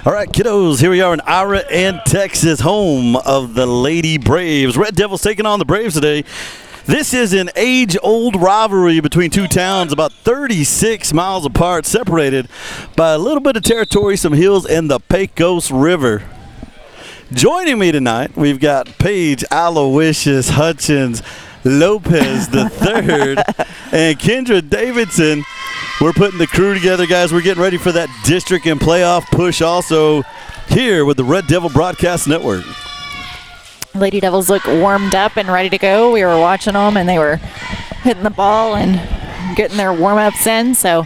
All right, kiddos, here we are in Iraan, Texas, home of the Lady Braves. Red Devils taking on the Braves today. This is an age-old rivalry between two towns about 36 miles apart, separated by a little bit of territory, some hills, and the Pecos River. Joining me tonight, we've got Paige Aloysius Hutchins Lopez III and Kendra Davidson. We're putting the crew together, guys. We're getting ready for that district and playoff push also here with the Red Devil Broadcast Network. Lady Devils look warmed up and ready to go. We were watching them, and they were hitting the ball and getting their warm-ups in. So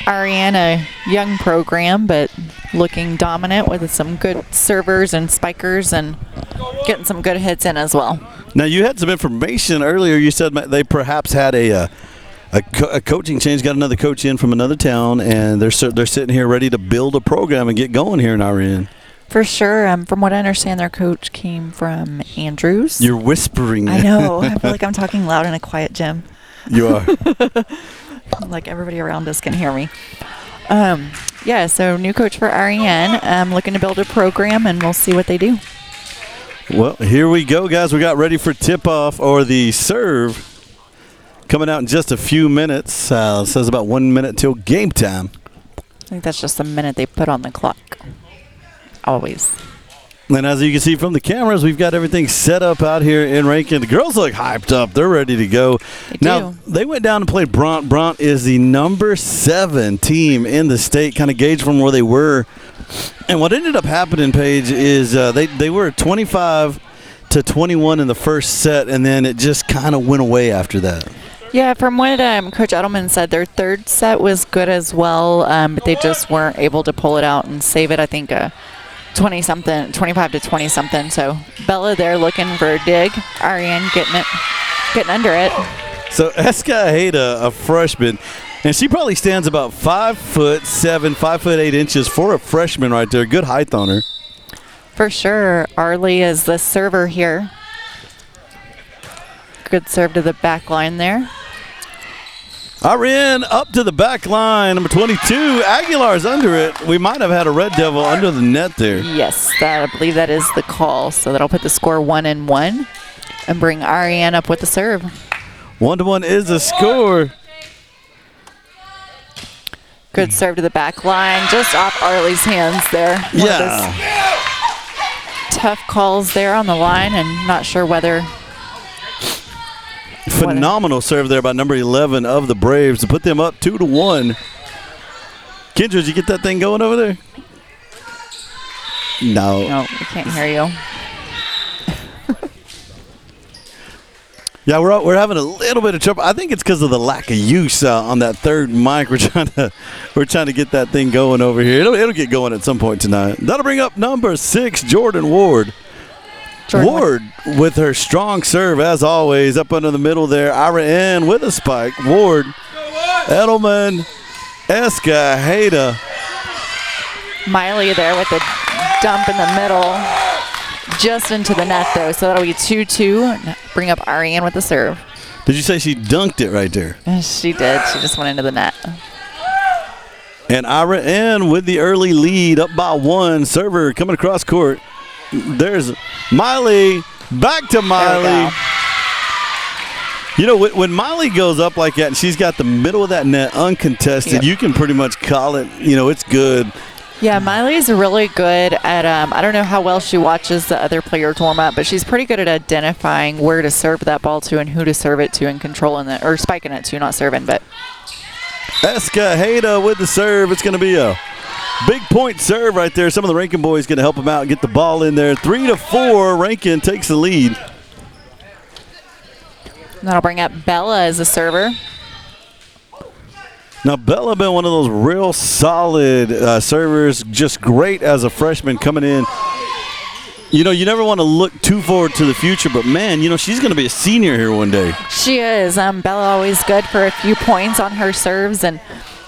Iraan, a young program, but looking dominant with some good servers and spikers and getting some good hits in as well. Now, you had some information earlier. You said they perhaps had a coaching change, got another coach in from another town, and they're sitting here ready to build a program and get going here in Iraan. For sure. From what I understand, their coach came from Andrews. You're whispering. I know. I feel like I'm talking loud in a quiet gym. You are. Like everybody around us can hear me. Yeah, so new coach for Iraan. Looking to build a program, and we'll see what they do. Well, here we go, guys. We got ready for tip-off, or the serve, coming out in just a few minutes. It says about 1 minute till game time. I think that's just the minute they put on the clock. Always. And as you can see from the cameras, we've got everything set up out here in Rankin. The girls look hyped up. They're ready to go. Now, they went down and played Bront. Bront is the number 7 team in the state, kind of gauge from where they were. And what ended up happening, Paige, is they were 25-21 in the first set, and then it just kind of went away after that. Yeah, from what Coach Edelman said, their third set was good as well, but they just weren't able to pull it out and save it. I think 25 to 20 something. So Bella there looking for a dig. Iraan getting under it. So Eskaheda, a freshman, and she probably stands about 5'7", 5'8" inches for a freshman right there. Good height on her. For sure. Arlie is the server here. Good serve to the back line there. Iraan up to the back line, number 22. Aguilar's under it. We might have had a Red Devil under the net there. Yes, I believe that is the call. So that'll put the score 1-1 and bring Iraan up with the serve. 1-1 is the score. Good serve to the back line, just off Arlie's hands there. Yeah. Tough calls there on the line, and not sure whether. Phenomenal serve there by number 11 of the Braves to put them up 2-1. Kendra, did you get that thing going over there? No. No, we can't hear you. Yeah, we're having a little bit of trouble. I think it's because of the lack of use on that third mic. We're trying to get that thing going over here. It'll get going at some point tonight. That'll bring up number 6, Jordan Ward. Ward with her strong serve, as always, up under the middle there. Iraan with a spike. Ward, Edelman, Eskaheda. Miley there with a dump in the middle. Just into the net, though, so that'll be 2-2. Bring up Iraan with the serve. Did you say she dunked it right there? She did. She just went into the net. And Iraan with the early lead, up by 1. Server coming across court. There's Miley, back to Miley. You know, when Miley goes up like that and she's got the middle of that net uncontested, you can pretty much call it, it's good. Yeah, Miley's really good at, I don't know how well she watches the other players warm up, but she's pretty good at identifying where to serve that ball to and who to serve it to and controlling it, or spiking it to, not serving, but. Eskaheda with the serve. It's going to be a big point serve right there. Some of the Rankin boys going to help them out and get the ball in there. 3-4, Rankin takes the lead. That'll bring up Bella as a server. Now, Bella been one of those real solid servers, just great as a freshman coming in. You never want to look too forward to the future, but, man, she's going to be a senior here one day. She is. Bella always good for a few points on her serves, and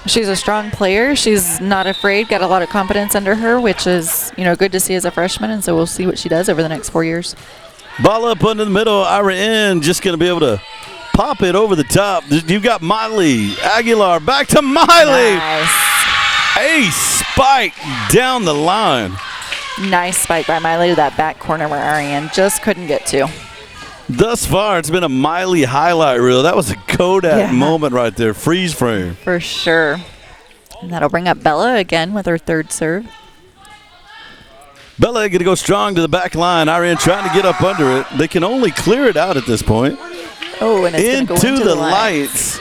she's a strong player. She's not afraid, got a lot of confidence under her, which is, good to see as a freshman, and so we'll see what she does over the next 4 years. Ball up under the middle. Iraan just going to be able to pop it over the top. You've got Miley. Aguilar back to Miley. Nice. A spike down the line. Nice spike by Miley to that back corner where Ariane just couldn't get to. Thus far, it's been a Miley highlight reel. That was a Kodak moment right there. Freeze frame. For sure. And that'll bring up Bella again with her third serve. Bella going to go strong to the back line. Irene trying to get up under it. They can only clear it out at this point. Oh, and it's going to go into the lights.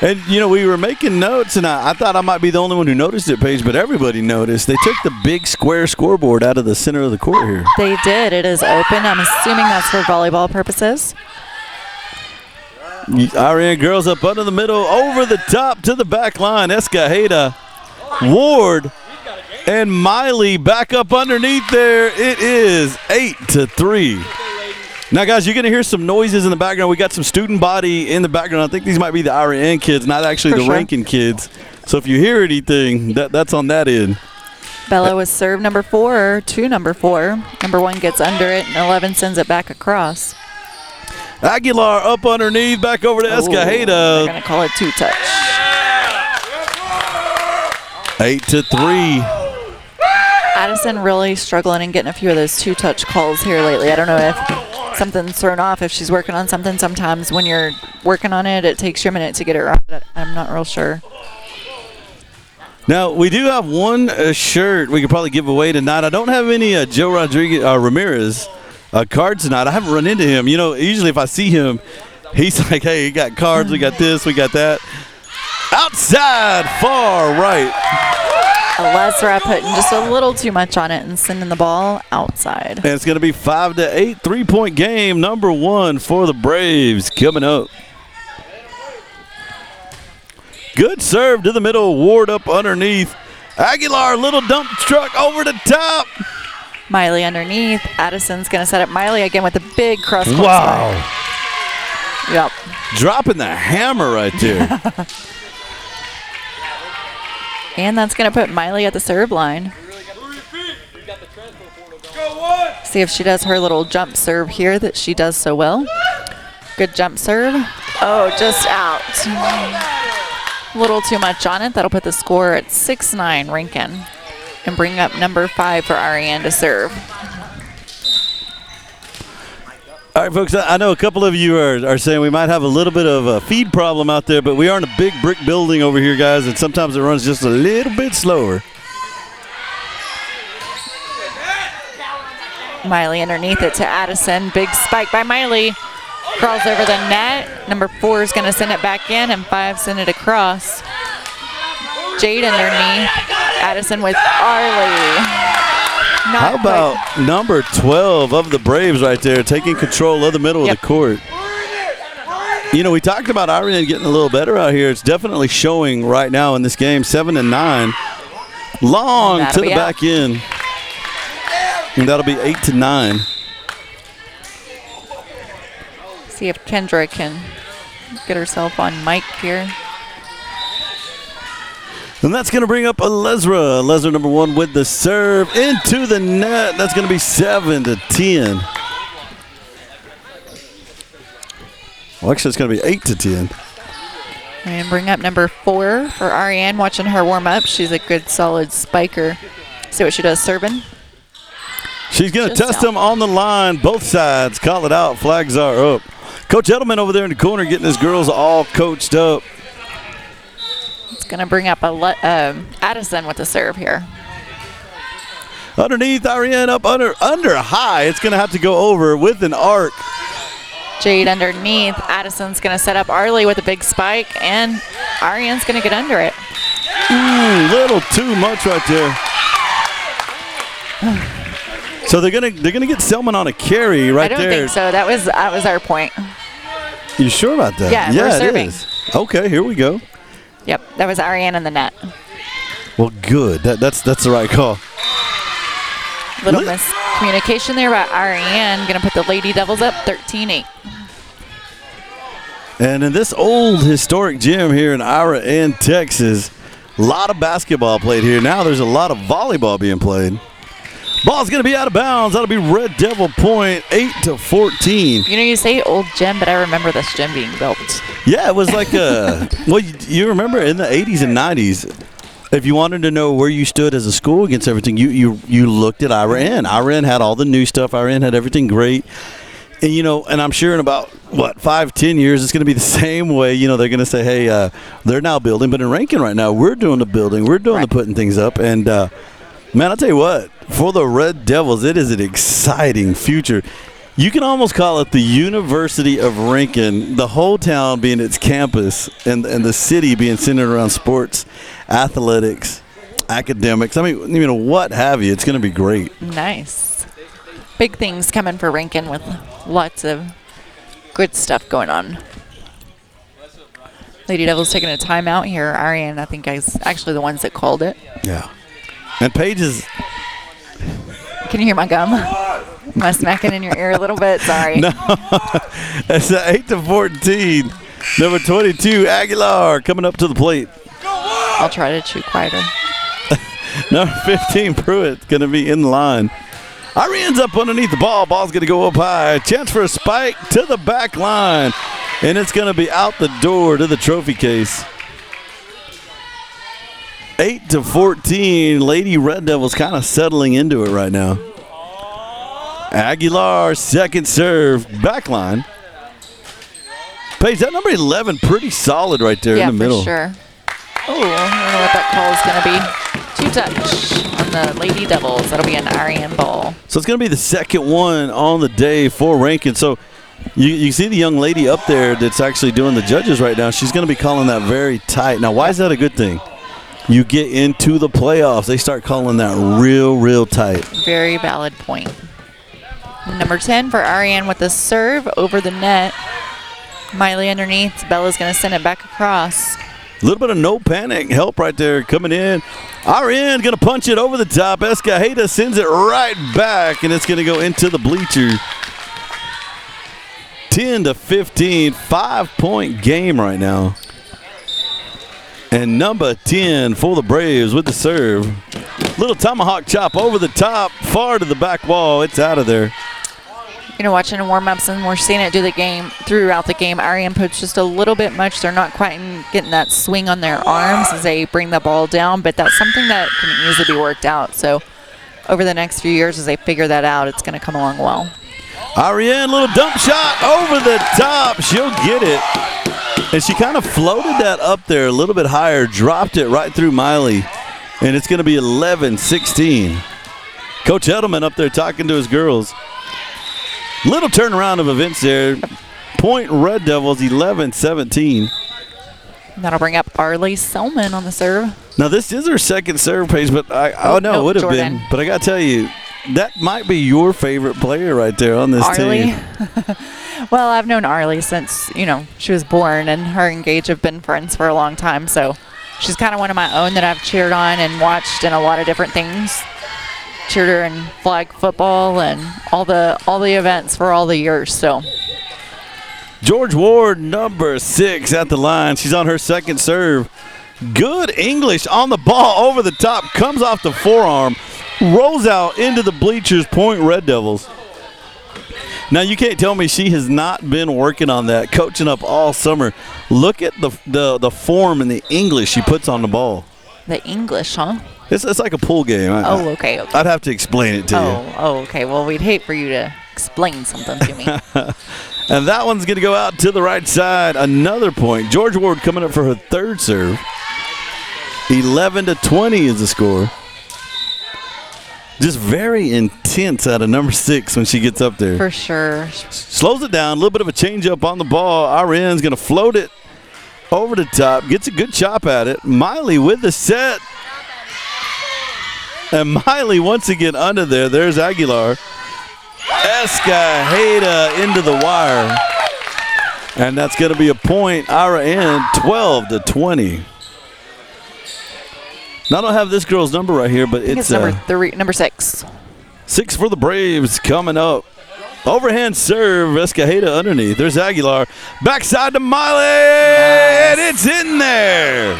And, you know, we were making notes, and I thought I might be the only one who noticed it, Paige, but everybody noticed. They took the big square scoreboard out of the center of the court here. They did. It is open. I'm assuming that's for volleyball purposes. Irene girls up under the middle, over the top to the back line. Escajeda, Ward, and Miley back up underneath there. It is 8-3. Now, guys, you're going to hear some noises in the background. We got some student body in the background. I think these might be the Irene kids, not actually the Rankin kids. So if you hear anything, that's on that end. Bella was serve number 4 to number 4. Number 1 gets under it, and 11 sends it back across. Aguilar up underneath, back over to Escajeda. They're going to call it 2-touch. 8-3. Addison really struggling and getting a few of those 2-touch calls here lately. I don't know if something's thrown off, if she's working on something. Sometimes when you're working on it, it takes you a minute to get it right. I'm not real sure. Now, we do have one shirt we could probably give away tonight. I don't have any Joe Ramirez cards tonight. I haven't run into him. You know, usually if I see him, he's like, hey, he got cards, we got this, we got that. Outside, far right. Lesra putting just a little too much on it and sending the ball outside. And it's going to be 5-8, 3-point game, number 1 for the Braves coming up. Good serve to the middle, Ward up underneath. Aguilar, little dump truck over the top. Miley underneath. Addison's going to set up Miley again with a big cross-court Wow. spike. Yep. Dropping the hammer right there. And that's going to put Miley at the serve line. See if she does her little jump serve here that she does so well. Good jump serve. Oh, just out. A little too much on it. That'll put the score at 6-9 Rankin. And bring up number 5 for Ariane to serve. All right, folks, I know a couple of you are saying we might have a little bit of a feed problem out there, but we are in a big brick building over here, guys, and sometimes it runs just a little bit slower. Miley underneath it to Addison. Big spike by Miley. Crawls over the net. Number 4 is going to send it back in, and 5 send it across. Jade underneath. Addison with Arlie. How about number 12 of the Braves right there, taking control of the middle of the court? You know, we talked about Irene getting a little better out here. It's definitely showing right now in this game, 7-9. Long to the back end. And that'll be 8-9. See if Kendra can get herself on mic here. And that's going to bring up Lesra. Lesra, number 1, with the serve into the net. That's going to be 7-10. Well, actually, it's going to be 8-10. And bring up number 4 for Ariane. Watching her warm up. She's a good, solid spiker. See what she does serving. She's going to test them on the line. Both sides call it out. Flags are up. Coach Edelman over there in the corner getting his girls all coached up. It's going to bring up Addison with the serve here. Underneath, Ariane up under high. It's going to have to go over with an arc. Jade underneath. Addison's going to set up Arlie with a big spike, and Ariane's going to get under it. Little too much right there. So they're gonna get Selman on a carry right there. I don't think so. That was our point. You sure about that? Yeah, we're serving. It is. Okay, here we go. Yep, that was Ariane in the net. Well, good. That's the right call. Little miscommunication there by Ariane. Going to put the Lady Devils up 13-8. And in this old historic gym here in Iraan, Texas, a lot of basketball played here. Now there's a lot of volleyball being played. Ball's going to be out of bounds. That'll be Red Devil point, 8-14. You know, you say old gym, but I remember this gym being built. Yeah, it was like well, you remember in the 80s and 90s, if you wanted to know where you stood as a school against everything, you looked at Iraan. Iraan had all the new stuff. Iraan had everything great. And, you know, and I'm sure in about, 5-10 years, it's going to be the same way. You know, they're going to say, hey, they're now building. But in Rankin right now, we're doing the building. We're doing the putting things up. And, man, I'll tell you what, for the Red Devils, it is an exciting future. You can almost call it the University of Rankin, the whole town being its campus and the city being centered around sports, athletics, academics. I mean, you know, what have you. It's going to be great. Nice. Big things coming for Rankin with lots of good stuff going on. Lady Devils taking a timeout here. Ariane, I think, is actually the ones that called it. Yeah. And Paige is... Can you hear my gum? Am I smacking in your ear a little bit? Sorry. No. It's 8-14. Number 22, Aguilar, coming up to the plate. I'll try to chew quieter. Number 15, Pruitt, going to be in the line. Ariane's up underneath the ball. Ball's going to go up high. Chance for a spike to the back line. And it's going to be out the door to the trophy case. 8-14. Lady Red Devils kind of settling into it right now. Aguilar, second serve, back line. Paige, that number 11, pretty solid right there in the middle. Yeah, for sure. Oh, I don't know what that call is going to be. 2-touch on the Lady Devils. That'll be an Ariane ball. So it's going to be the second one on the day for Rankin. So you see the young lady up there that's actually doing the judges right now. She's going to be calling that very tight. Now, why is that a good thing? You get into the playoffs, they start calling that real tight. Very valid point. Number 10 for Ariane with the serve over the net. Miley underneath. Bella's going to send it back across. A little bit of no panic help right there coming in. Ariane going to punch it over the top. Escajeda sends it right back, and it's going to go into the bleacher. 10-15, 5-point game right now. And number 10 for the Braves with the serve. Little tomahawk chop over the top, far to the back wall. It's out of there. You know, watching warm-ups, and we're seeing it throughout the game. Ariane puts just a little bit much. They're not quite getting that swing on their arms as they bring the ball down, but that's something that can easily be worked out. So over the next few years, as they figure that out, it's going to come along well. Ariane, little dump shot over the top. She'll get it. And she kind of floated that up there a little bit higher, dropped it right through Miley. And it's going to be 11-16. Coach Edelman up there talking to his girls. Little turnaround of events there. Point Red Devils, 11-17. That'll bring up Arlie Selman on the serve. Now, this is her second serve page, but it would have been. But I got to tell you, that might be your favorite player right there on this team. Well, I've known Arlie since, she was born, and her and Gage have been friends for a long time. So she's kind of one of my own that I've cheered on and watched in a lot of different things. Cheered her in flag football and all the events for all the years. So George Ward, number 6 at the line. She's on her second serve. Good English on the ball over the top. Comes off the forearm. Rolls out into the bleachers. Point Red Devils. Now, you can't tell me she has not been working on that, coaching up all summer. Look at the form and the English she puts on the ball. The English, huh? It's like a pool game. Okay. I'd have to explain it to you. Oh, okay. Well, we'd hate for you to explain something to me. And that one's going to go out to the right side. Another point. George Ward coming up for her third serve. 11-20 is the score. Just very intense out of number 6 when she gets up there. For sure. Slows it down. A little bit of a change up on the ball. Ariane's going to float it over the top. Gets a good chop at it. Miley with the set. And Miley once again under there. There's Aguilar. Escajeda into the wire. And that's going to be a point. Ariane 12-20. Now, I don't have this girl's number right here, but it's number 6. 6 for the Braves coming up. Overhand serve, Escajeda underneath. There's Aguilar. Backside to Miley, and it's in there.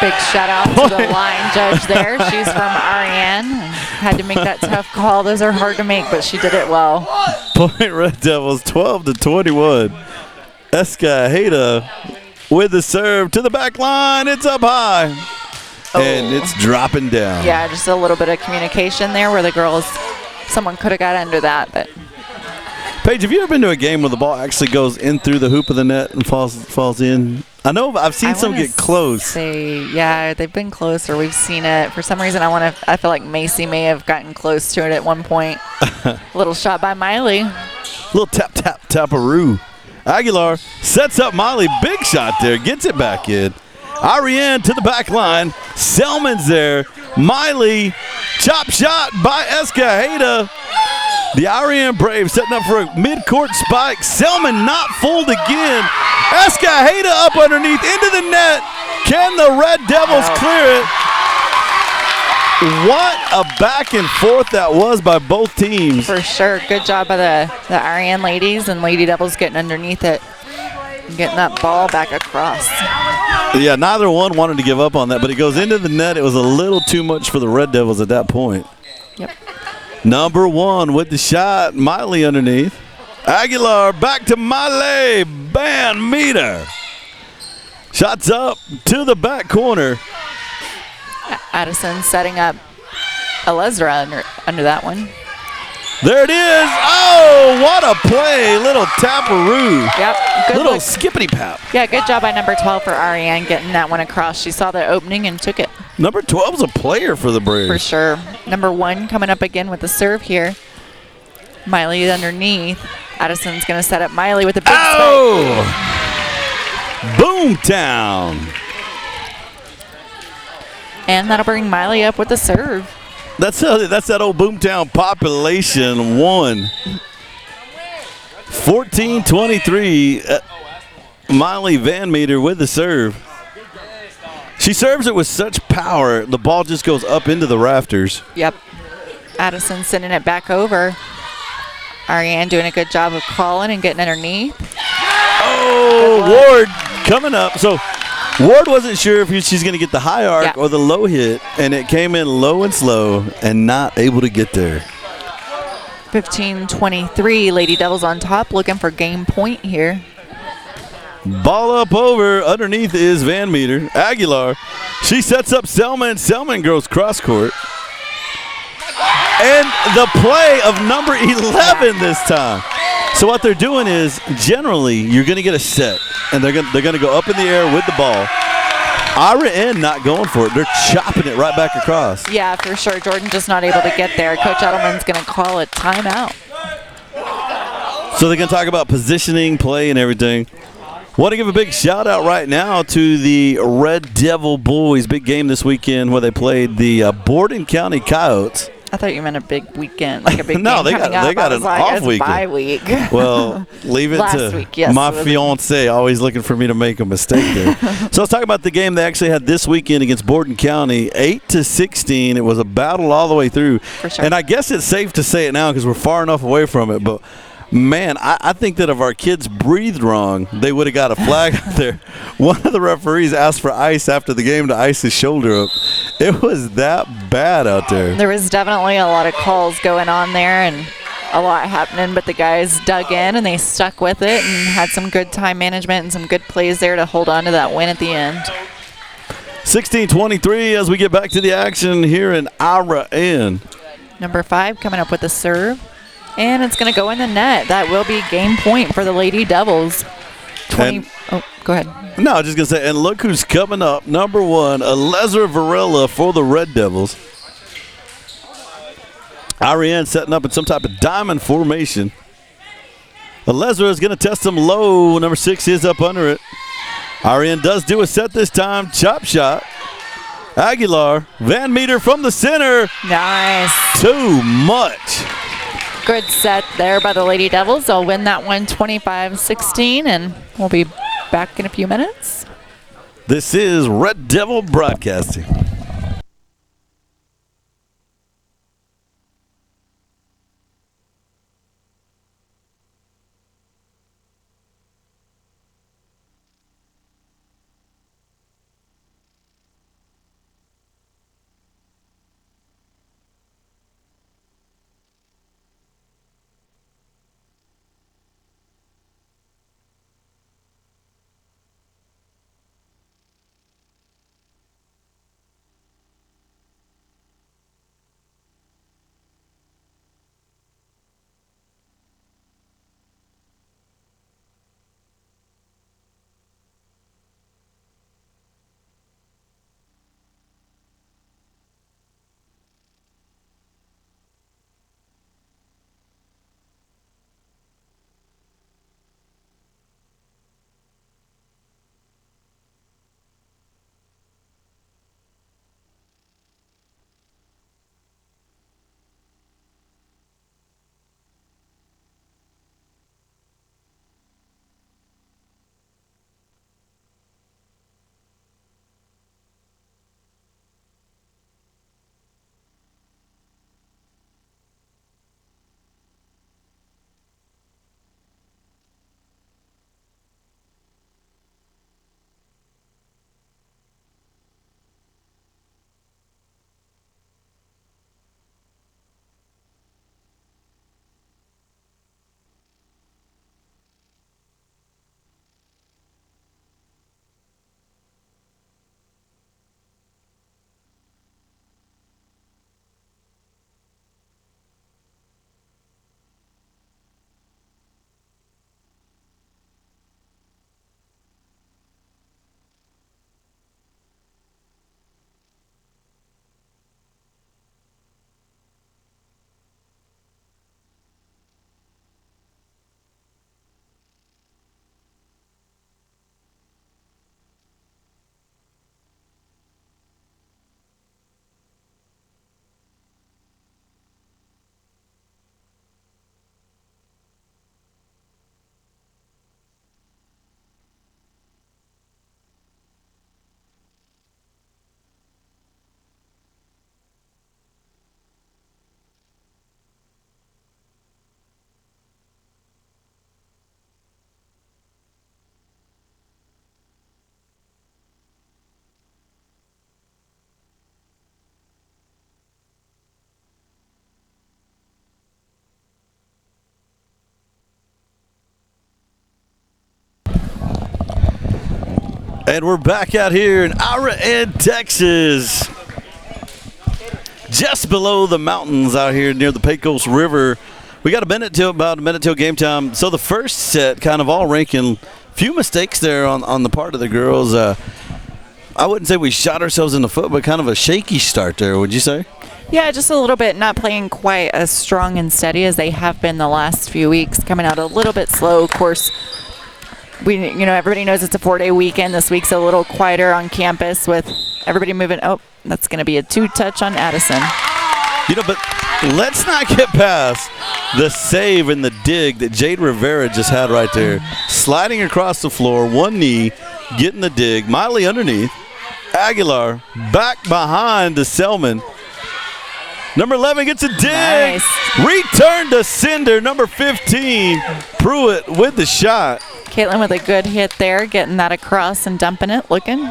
Big shout out to the line judge there. She's from Iraan and had to make that tough call. Those are hard to make, but she did it well. Point Red Devils 12-21. Escajeda with the serve to the back line. It's up high. And it's dropping down. Yeah, just a little bit of communication there where the girls, someone could have got under that. But Paige, have you ever been to a game where the ball actually goes in through the hoop of the net and falls in? I know I've seen some get close. Yeah, they've been close, or we've seen it. For some reason, I feel like Macy may have gotten close to it at one point. Little shot by Miley. Little taparoo. Aguilar sets up Miley. Big shot there. Gets it back in. Ariane to the back line. Selman's there. Miley. Chop shot by Escajeda. The Ariane Braves setting up for a mid-court spike. Selman not fooled again. Escajeda up underneath into the net. Can the Red Devils clear it? What a back and forth that was by both teams. For sure. Good job by the Ariane ladies and Lady Devils getting underneath it. Getting that ball back across. Yeah, neither one wanted to give up on that, but it goes into the net. It was a little too much for the Red Devils at that point. Yep. Number one with the shot. Miley underneath. Aguilar back to Miley. Bam, meter. Shots up to the back corner. Addison setting up Alezra under that one. There it is. Oh, what a play. Little taparoo. Yep. Good little look. skippity pap. Yeah, good job by number 12 for Ariane getting that one across. She saw the opening and took it. Number 12 is a player for the Braves. For sure. Number 1 coming up again with the serve here. Miley underneath. Addison's going to set up Miley with a big spike. Boomtown. And that'll bring Miley up with the serve. That's that old Boomtown population won. 14-23. Miley Van Meter with the serve. She serves it with such power, the ball just goes up into the rafters. Yep. Addison sending it back over. Ariane doing a good job of calling and getting underneath. Oh, Ward coming up. So Ward wasn't sure if she's going to get the high arc or the low hit, and it came in low and slow and not able to get there. 15-23, Lady Devils on top, looking for game point here. Ball up over. Underneath is Van Meter. Aguilar. She sets up Selman. Selman goes cross court. And the play of number 11 this time. So what they're doing is, generally, you're going to get a set, and they're going to go up in the air with the ball. Ira N not going for it. They're chopping it right back across. Yeah, for sure. Jordan just not able to get there. Coach Edelman's going to call it timeout. So they're going to talk about positioning, play, and everything. Want to give a big shout out right now to the Red Devil boys. Big game this weekend where they played the Borden County Coyotes. I thought you meant a big weekend, like a big no, game they coming got, up. they got an off weekend. Bye week. Well, leave it Last to week, yes, my fiance always looking for me to make a mistake there. So let's talk about the game they actually had this weekend against Borden County, 8-16. It was a battle all the way through. For sure. And I guess it's safe to say it now because we're far enough away from it, but man, I think that if our kids breathed wrong, they would have got a flag out there. One of the referees asked for ice after the game to ice his shoulder up. It was that bad out there. There was definitely a lot of calls going on there and a lot happening, but the guys dug in and they stuck with it and had some good time management and some good plays there to hold on to that win at the end. 16-23 as we get back to the action here in Iraan. Number 5 coming up with the serve. And it's going to go in the net. That will be game point for the Lady Devils. Oh, go ahead. No, I was just going to say, and look who's coming up. Number 1, Alezra Varela for the Red Devils. Ariane setting up in some type of diamond formation. Alezra is going to test them low. Number 6 is up under it. Ariane does do a set this time. Chop shot. Aguilar. Van Meter from the center. Nice. Too much. Good set there by the Lady Devils. They'll win that one 25-16, and we'll be back in a few minutes. This is Red Devil Broadcasting. And we're back out here in Iraan, Texas. Just below the mountains out here near the Pecos River. We got about a minute till game time. So the first set kind of all ranking. Few mistakes there on the part of the girls. I wouldn't say we shot ourselves in the foot, but kind of a shaky start there, would you say? Yeah, just a little bit, not playing quite as strong and steady as they have been the last few weeks. Coming out a little bit slow, of course. Everybody knows it's a 4-day weekend. This week's a little quieter on campus with everybody moving. Oh, that's going to be a 2-touch on Addison. But let's not get past the save and the dig that Jade Rivera just had right there. Sliding across the floor, one knee, getting the dig. Miley underneath. Aguilar back behind to Selman. Number 11 gets a dig. Nice. Return to sender, number 15. Pruitt with the shot. Caitlin with a good hit there, getting that across and dumping it, looking.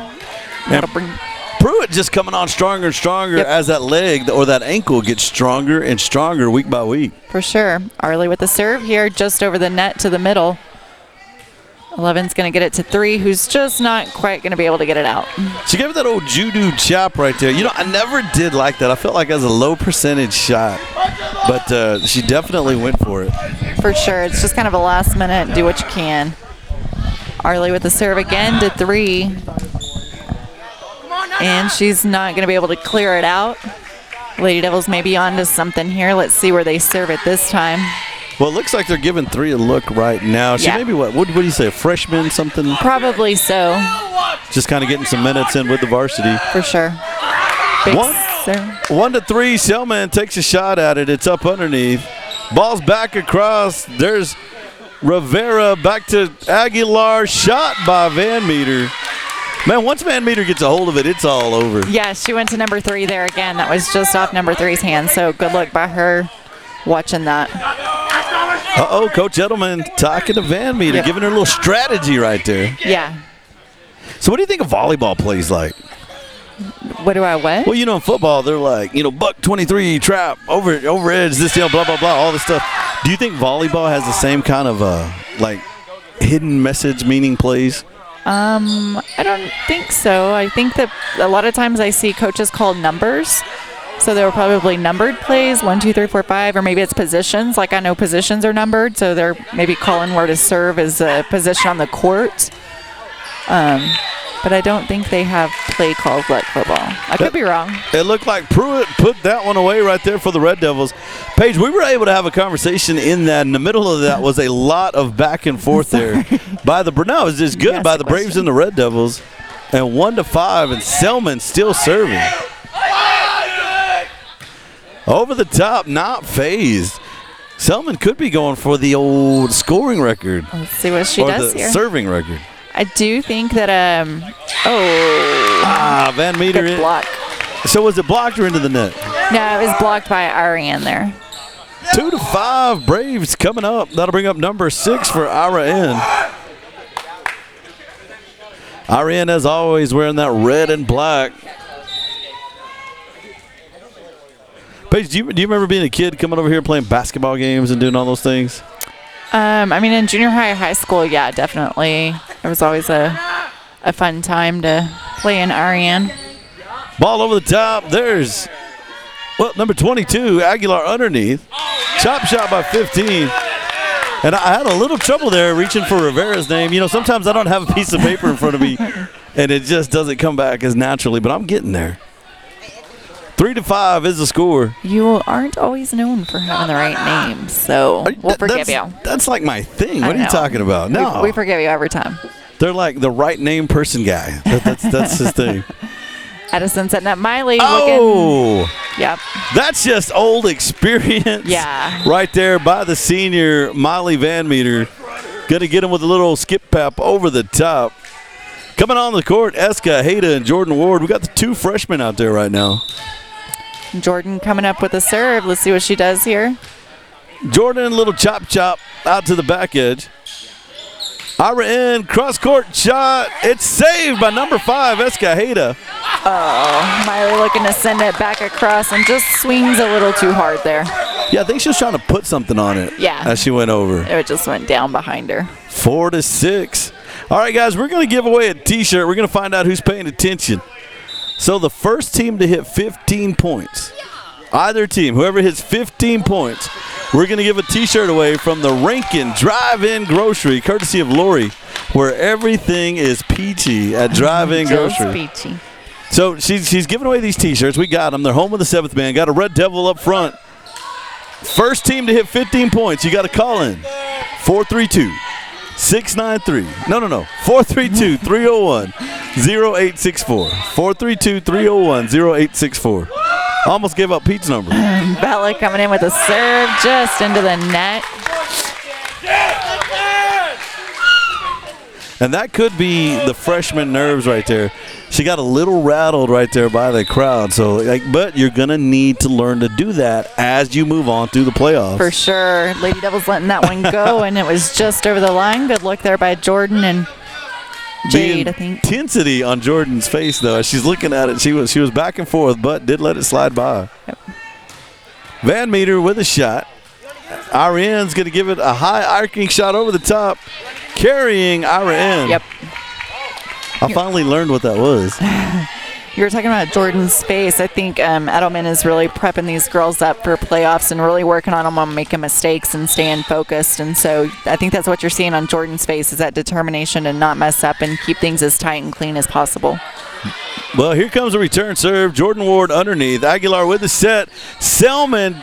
Pruitt just coming on stronger and stronger as that leg or that ankle gets stronger and stronger week by week. For sure. Arlie with the serve here, just over the net to the middle. 11's going to get it to 3, who's just not quite going to be able to get it out. She gave it that old judo chop right there. I never did like that. I felt like it was a low percentage shot, but she definitely went for it. For sure. It's just kind of a last minute, do what you can. Arlie with the serve again to 3. And she's not going to be able to clear it out. Lady Devils may be on to something here. Let's see where they serve it this time. Well, it looks like they're giving 3 a look right now. She may be, what do you say, a freshman, something? Probably so. Just kind of getting some minutes in with the varsity. For sure. 1 to 3, Selman takes a shot at it. It's up underneath. Ball's back across. There's Rivera back to Aguilar. Shot by Van Meter. Man, once Van Meter gets a hold of it, it's all over. Yeah, she went to number 3 there again. That was just off number 3's hand, so good luck by her watching that. Uh-oh, Coach Edelman talking to Van Meter, giving her a little strategy right there. Yeah. So what do you think a volleyball plays like? What do I what? Well, in football, they're like, buck 23, trap, over edge, this, blah, blah, blah, all this stuff. Do you think volleyball has the same kind of, hidden message meaning plays? I don't think so. I think that a lot of times I see coaches call numbers. So they were probably numbered plays, 1, 2, 3, 4, 5, or maybe it's positions. Like I know positions are numbered, so they're maybe calling where to serve as a position on the court. But I don't think they have play calls like football. I could be wrong. It looked like Pruitt put that one away right there for the Red Devils. Paige, we were able to have a conversation in that. In the middle of that was a lot of back and forth there. No, it was just good by the Braves and the Red Devils. And 1 to 5, and Selman still serving. Over the top, not phased. Selman could be going for the old scoring record. Let's see what she does here. Serving record. I do think that, Van Meter. Good block. So was it blocked or into the net? No, it was blocked by Iraan there. 2 to 5, Braves coming up. That'll bring up number 6 for Iraan. Iraan, as always, wearing that red and black. Paige, do you remember being a kid coming over here playing basketball games and doing all those things? In junior high school, yeah, definitely. It was always a fun time to play in Iraan. Ball over the top. There's, number 22, Aguilar underneath. Chop shot by 15. And I had a little trouble there reaching for Rivera's name. Sometimes I don't have a piece of paper in front of me, and it just doesn't come back as naturally, but I'm getting there. 3 to 5 is the score. You aren't always known for having the right name, so we'll forgive you. That's like my thing. What are you talking about? No. We forgive you every time. They're like the right name person guy. That's his thing. Addison setting up Miley. Oh. Yep. That's just old experience. Yeah. Right there by the senior, Miley Van Meter. Going to get him with a little skip pap over the top. Coming on the court, Eska Hayda and Jordan Ward. We got the 2 freshmen out there right now. Jordan coming up with a serve. Let's see what she does here. Jordan, little chop out to the back edge. Iraan, cross-court shot. It's saved by number 5, Eska Hayda. Oh, Miley looking to send it back across and just swings a little too hard there. Yeah, I think she was trying to put something on it. Yeah. As she went over. It just went down behind her. 4 to 6. All right, guys, we're going to give away a T-shirt. We're going to find out who's paying attention. So the first team to hit 15 points, either team, whoever hits 15 points, we're going to give a T-shirt away from the Rankin Drive-In Grocery, courtesy of Lori, where everything is peachy at Drive-In Grocery. Peachy. So she's giving away these T-shirts. We got them. They're home of the seventh man. Got a Red Devil up front. First team to hit 15 points, you got to call in. 432-693. No. 432-301-0864. 432-301-0864. Almost gave up Pete's number. Bella coming in with a serve just into the net. And that could be the freshman nerves right there. She got a little rattled right there by the crowd. So, but you're going to need to learn to do that as you move on through the playoffs. For sure. Lady Devils letting that one go, and it was just over the line. Good look there by Jordan and Jade, I think. The intensity on Jordan's face, though, as she's looking at it, she was back and forth, but did let it slide by. Yep. Van Meter with a shot. Ariane's going to give it a high arcing shot over the top, carrying Ariane. Yep. I finally learned what that was. You were talking about Jordan's space. I think Edelman is really prepping these girls up for playoffs and really working on them on making mistakes and staying focused. And so I think that's what you're seeing on Jordan's face is that determination to not mess up and keep things as tight and clean as possible. Well, here comes a return serve. Jordan Ward underneath. Aguilar with the set. Selman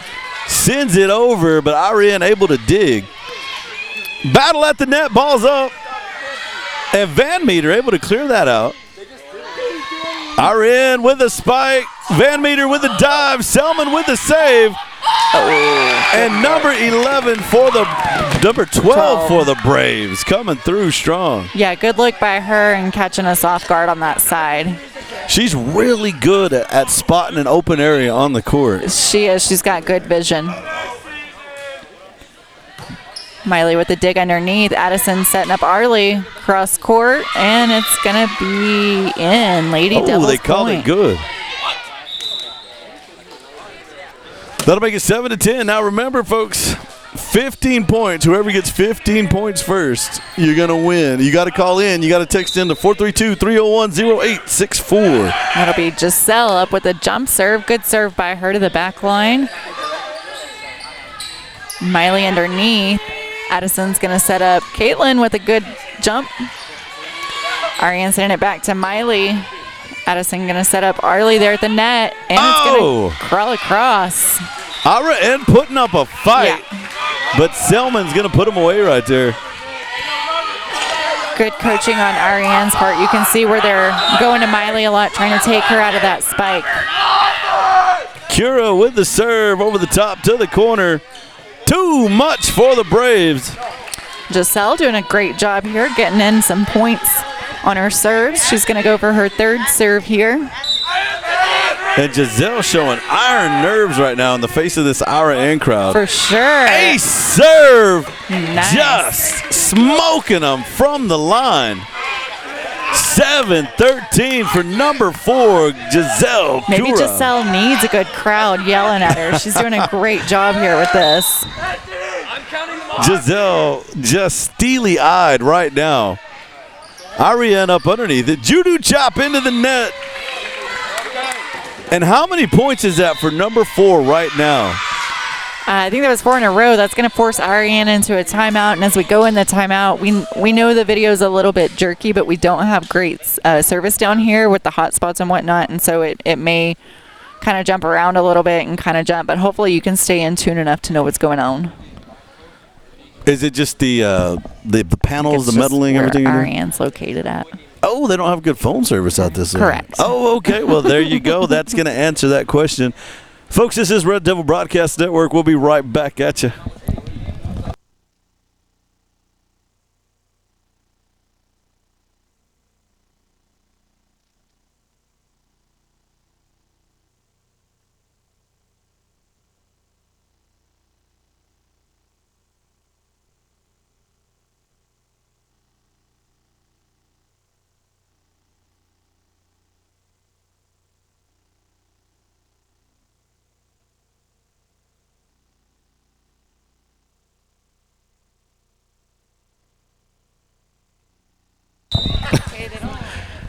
sends it over, but Ariane able to dig. Battle at the net. Ball's up. And Van Meter able to clear that out. Ariane with a spike. Van Meter with a dive. Selman with the save. And number 12 for the Braves coming through strong. Yeah, good look by her and catching us off guard on that side. She's really good at spotting an open area on the court. She is. She's got good vision. Miley with the dig underneath. Addison setting up Arlie cross court, and it's going to be in. Lady Devils they called point. It good. That'll make it 7-10. Now remember, folks, 15 points. Whoever gets 15 points first, you're going to win. You got to call in. You got to text in to 432-301-0864. That'll be Giselle up with a jump serve. Good serve by her to the back line. Miley underneath. Addison's going to set up Caitlin with a good jump. Ariane sending it back to Miley. Addison going to set up Arlie there at the net. And it's going to crawl across. Ariane putting up a fight. Yeah. But Selman's going to put him away right there. Good coaching on Ariane's part. You can see where they're going to Miley a lot, trying to take her out of that spike. Cura with the serve over the top to the corner. Too much for the Braves. Giselle doing a great job here, getting in some points on her serves. She's going to go for her third serve here. And Giselle showing iron nerves right now in the face of this Iraan crowd. For sure. Ace serve. Nice. Just smoking them from the line. 7-13 for number 4, Giselle Cura. Maybe Giselle needs a good crowd yelling at her. She's doing a great job here with this. Giselle just steely-eyed right now. Ariane up underneath it. Judo chop into the net. And how many points is that for number 4 right now? I think that was 4 in a row. That's going to force Ariane into a timeout. And as we go in the timeout, we know the video is a little bit jerky, but we don't have great service down here with the hot spots and whatnot. And so it may kind of jump around a little bit and kind of jump. But hopefully you can stay in tune enough to know what's going on. Is it just the panels, the meddling, everything? Ariane's located at. Oh, they don't have good phone service out this way. Correct. Oh, okay. Well, there you go. That's going to answer that question. Folks, this is Red Devil Broadcast Network. We'll be right back at you.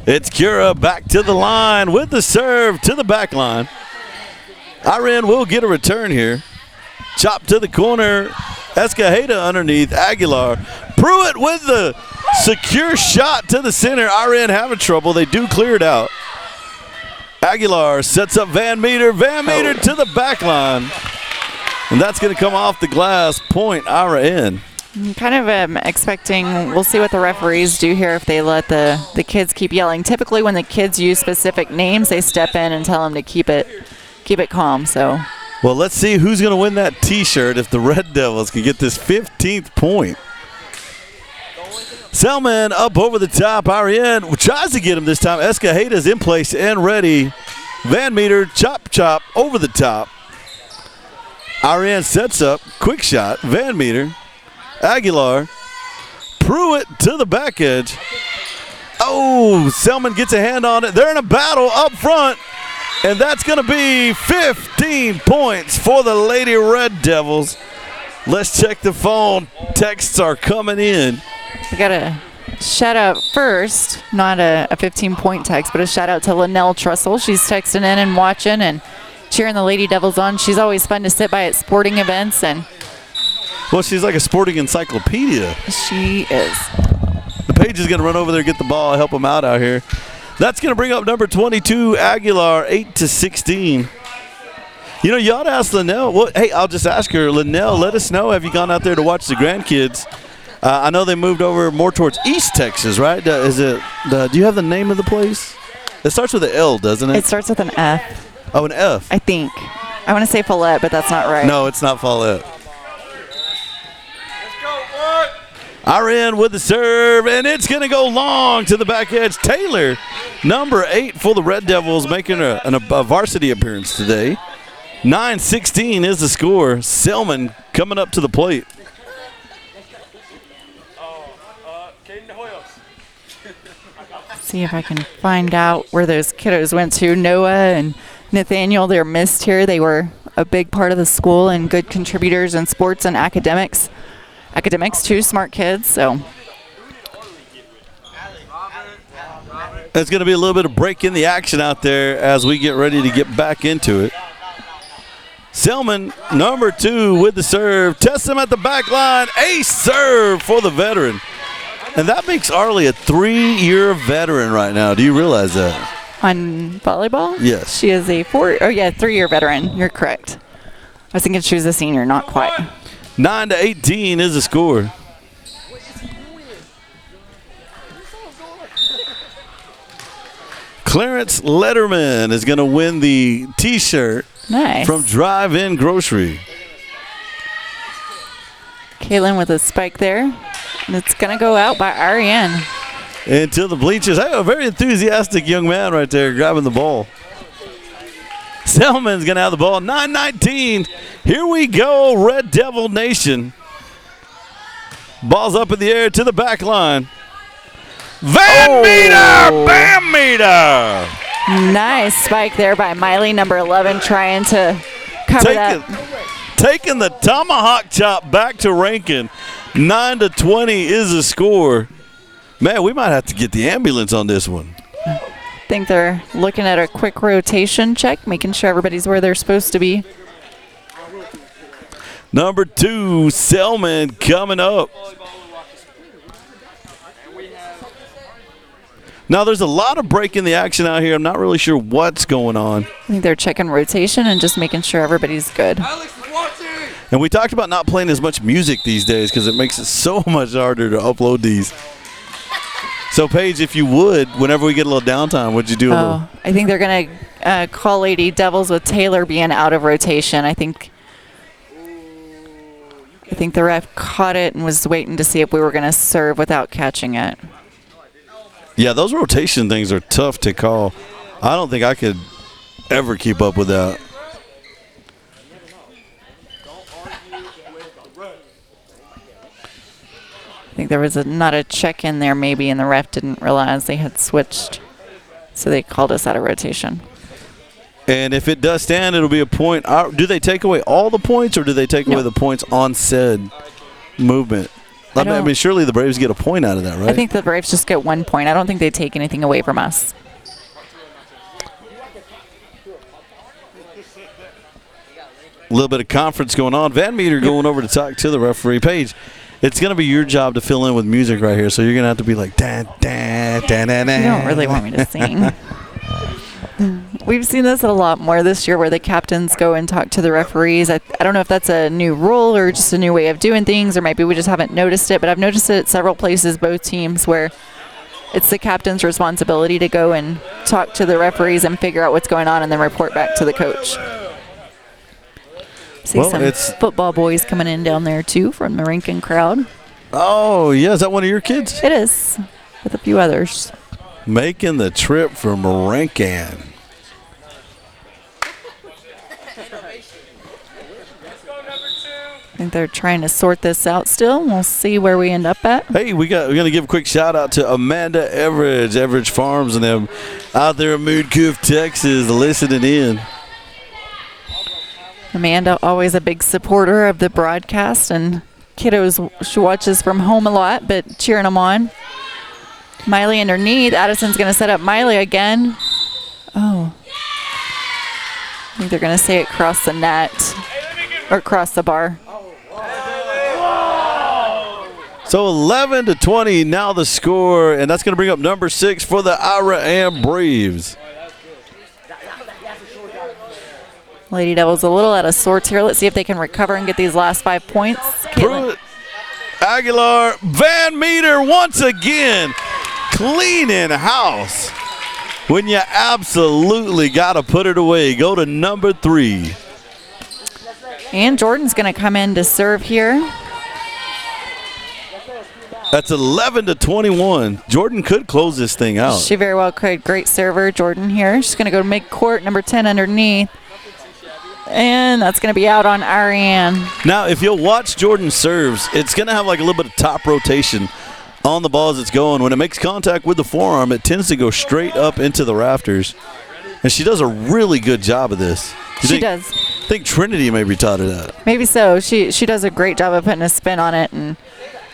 It's Cura back to the line with the serve to the back line. Iraan will get a return here. Chop to the corner. Escajeda underneath Aguilar. Pruitt with the secure shot to the center. Iraan having trouble. They do clear it out. Aguilar sets up Van Meter. Van Meter to the back line. And that's going to come off the glass. Point Iraan. I'm kind of expecting, we'll see what the referees do here if they let the kids keep yelling. Typically when the kids use specific names, they step in and tell them to keep it calm. So, well, let's see who's going to win that T-shirt if the Red Devils can get this 15th point. Selman up over the top. Iraan tries to get him this time. Escajeda's in place and ready. Van Meter, chop over the top. Iraan sets up, quick shot. Van Meter, Aguilar, Pruitt to the back edge. Oh, Selman gets a hand on it. They're in a battle up front. And that's going to be 15 points for the Lady Red Devils. Let's check the phone. Texts are coming in. We got a shout out first, not a 15-point text, but a shout out to Linnell Trussell. She's texting in and watching and cheering the Lady Devils on. She's always fun to sit by at sporting events. And well, she's like a sporting encyclopedia. She is. The Page is going to run over there, get the ball, help them out here. That's going to bring up number 22, Aguilar, 8-16. You know, you ought to ask Linnell. Well, hey, I'll just ask her. Linnell, let us know. Have you gone out there to watch the grandkids? I know they moved over more towards East Texas, right? Do you have the name of the place? It starts with an L, doesn't it? It starts with an F. Oh, an F. I think. I want to say Follette, but that's not right. No, it's not Follette. Iraan with the serve, and it's going to go long to the back edge. Taylor, number 8 for the Red Devils, making a varsity appearance today. 9-16 is the score. Selman coming up to the plate. See if I can find out where those kiddos went to. Noah and Nathaniel, they're missed here. They were a big part of the school and good contributors in sports and academics. Academics too, smart kids. So there's going to be a little bit of break in the action out there as we get ready to get back into it. Selman, number 2 with the serve. Tests him at the back line. Ace serve for the veteran. And that makes Arlie a 3-year veteran right now. Do you realize that? On volleyball? Yes. She is a 3-year veteran. You're correct. I was thinking she was a senior, not quite. 9-18 is the score. Clarence Letterman is going to win the T-shirt from Drive-In Grocery. Kaylin with a spike there. And it's going to go out by Iraan. Into the bleachers. Hey, a very enthusiastic young man right there grabbing the ball. Selman's going to have the ball. 9-19. Here we go, Red Devil Nation. Ball's up in the air to the back line. Van Meter! Van Meter! Nice spike there by Miley, number 11, trying to cover that. Taking the tomahawk chop back to Rankin. 9-20 is the score. Man, we might have to get the ambulance on this one. I think they're looking at a quick rotation check, making sure everybody's where they're supposed to be. Number 2, Selman coming up. Now, there's a lot of break in the action out here. I'm not really sure what's going on. I think they're checking rotation and just making sure everybody's good. And we talked about not playing as much music these days because it makes it so much harder to upload these. So, Paige, if you would, whenever we get a little downtime, would you do a little? I think they're going to call Lady Devils with Taylor being out of rotation. I think the ref caught it and was waiting to see if we were going to serve without catching it. Yeah, those rotation things are tough to call. I don't think I could ever keep up with that. I think there was not a check in there maybe, and the ref didn't realize they had switched, so they called us out of rotation. And if it does stand, it'll be a point. Do they take away all the points, or do they take away the points on said movement? I mean, surely the Braves get a point out of that, right? I think the Braves just get 1 point. I don't think they take anything away from us. A little bit of conference going on. Van Meter going over to talk to the referee. Paige, it's going to be your job to fill in with music right here, so you're going to have to be like, da, da, da, da, da. You don't really want me to sing. We've seen this a lot more this year where the captains go and talk to the referees. I don't know if that's a new rule or just a new way of doing things, or maybe we just haven't noticed it, but I've noticed it at several places, both teams, where it's the captain's responsibility to go and talk to the referees and figure out what's going on and then report back to the coach. See some football boys coming in down there, too, from the Rankin crowd. Oh, yeah. Is that one of your kids? It is, with a few others. Making the trip from Rankin. I think they're trying to sort this out still. We'll see where we end up at. Hey, we're going to give a quick shout out to Amanda Everidge Farms and them out there in Moodcoof, Texas, listening in. Amanda, always a big supporter of the broadcast, and kiddos, she watches from home a lot, but cheering them on. Miley underneath. Addison's going to set up Miley again. Oh. I think they're going to say it cross the net or cross the bar. So 11-20 now the score, and that's going to bring up number 6 for the Iraan Braves. Lady Devils a little out of sorts here. Let's see if they can recover and get these last 5 points. Pruitt, Aguilar, Van Meter once again cleaning house. When you absolutely got to put it away, go to number 3. And Jordan's going to come in to serve here. That's 11-21. Jordan could close this thing out. She very well could. Great server, Jordan here. She's going to go to mid-court, number 10 underneath. And that's going to be out on Iraan. Now, if you'll watch Jordan serves, it's going to have like a little bit of top rotation on the ball as it's going. When it makes contact with the forearm, it tends to go straight up into the rafters. And she does a really good job of this. She does. I think Trinity maybe taught her that. Maybe so. She does a great job of putting a spin on it, and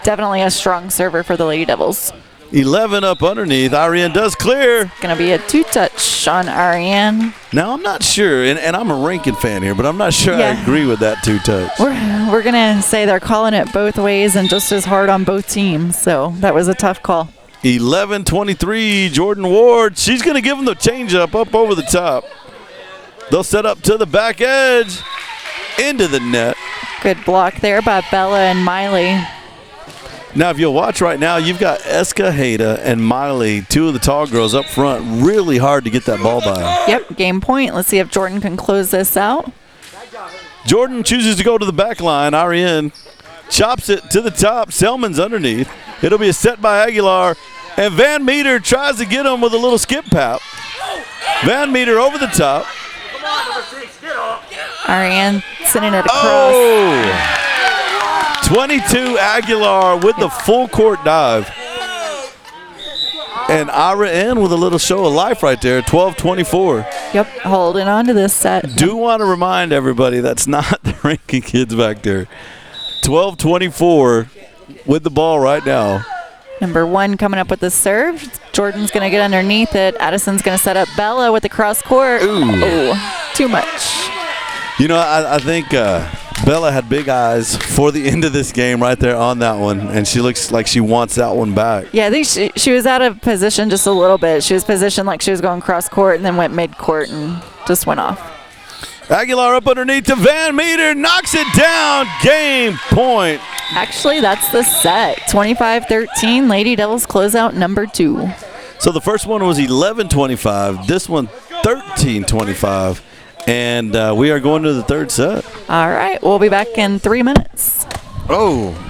definitely a strong server for the Lady Devils. 11 up underneath. Iraan does clear. Going to be a 2-touch on Iraan. Now, I'm not sure, and I'm a Rankin fan here, but I'm not sure I agree with that 2-touch. We're going to say they're calling it both ways and just as hard on both teams, so that was a tough call. 11-23, Jordan Ward. She's going to give them the changeup up over the top. They'll set up to the back edge, into the net. Good block there by Bella and Miley. Now, if you'll watch right now, you've got Escajeda and Miley, 2 of the tall girls up front. Really hard to get that ball by. Yep, game point. Let's see if Jordan can close this out. Jordan chooses to go to the back line. Iraan chops it to the top. Selman's underneath. It'll be a set by Aguilar. And Van Meter tries to get him with a little skip pap. Van Meter over the top. Iraan sending it across. Oh! 22 Aguilar with the full court dive. And Iraan with a little show of life right there, 12-24. Yep, holding on to this set. Do want to remind everybody that's not the Rankin kids back there. 12-24 with the ball right now. Number 1 coming up with the serve. Jordan's going to get underneath it. Addison's going to set up Bella with the cross court. Ooh. Oh, too much. You know, I think Bella had big eyes for the end of this game right there on that one, and she looks like she wants that one back. Yeah, I think she was out of position just a little bit. She was positioned like she was going cross court and then went mid court and just went off. Aguilar up underneath to Van Meter, knocks it down, game point. Actually, that's the set. 25-13, Lady Devils close out number 2. So the first one was 11-25, this one 13-25. And we are going to the third set. All right. We'll be back in 3 minutes. Oh.